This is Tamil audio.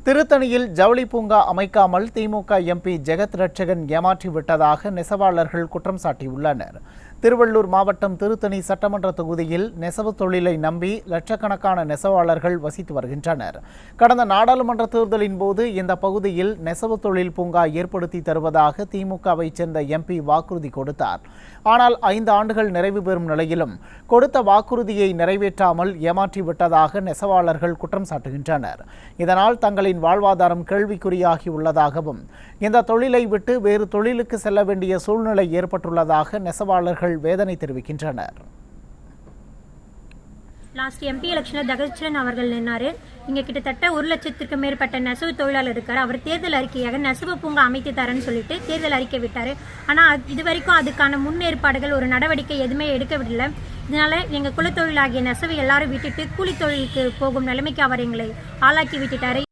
திருத்தணியில் ஜவுளி பூங்கா அமைக்காமல் திமுக எம்பி ஜெகத் ரட்சகன் ஏமாற்றிவிட்டதாக நெசவாளர்கள் குற்றம் சாட்டியுள்ளனர். திருவள்ளூர் மாவட்டம் திருத்தணி சட்டமன்ற தொகுதியில் நெசவு தொழிலை நம்பி லட்சக்கணக்கான நெசவாளர்கள் வசித்து வருகின்றனர். கடந்த நாடாளுமன்ற தேர்தலின் போது இந்த பகுதியில் நெசவு தொழில் பூங்கா ஏற்படுத்தி தருவதாக திமுகவை சேர்ந்த எம்பி வாக்குறுதி கொடுத்தார். ஆனால் 5 ஆண்டுகள் நிறைவு பெறும் நிலையிலும் கொடுத்த வாக்குறுதியை நிறைவேற்றாமல் ஏமாற்றிவிட்டதாக நெசவாளர்கள் குற்றம் சாட்டுகின்றனர். இதனால் தங்களின் வாழ்வாதாரம் கேள்விக்குறியாகியுள்ளதாகவும் இந்த தொழிலை விட்டு வேறு தொழிலுக்கு செல்ல வேண்டிய சூழ்நிலை ஏற்பட்டுள்ளதாக நெசவாளர்கள் வேதனை தெரிவிக்கின்றனர். லாஸ்ட் எம்பி எலெக்ஷனில் தகச்சரன் அவர்கள் நின்னாரு. இங்கே கிட்டத்தட்ட 1 லட்சத்திற்கு மேற்பட்ட நெசவு தொழிலாளர் இருக்காரு. அவர் தேர்தல் அறிக்கையாக நெசவு பூங்கா அமைத்து தரேன்னு சொல்லிட்டு தேர்தல் அறிக்கை விட்டாரு. ஆனால் இதுவரைக்கும் அதுக்கான முன்னேற்பாடுகள் ஒரு நடவடிக்கை எதுவுமே எடுக்கவில்லை. இதனால எங்கள் குலத்தொழிலாகிய நெசவு எல்லாரும் விட்டுட்டு கூலி தொழிலுக்கு போகும் நிலைமைக்கு அவர் எங்களை ஆளாக்கி விட்டுட்டாரு.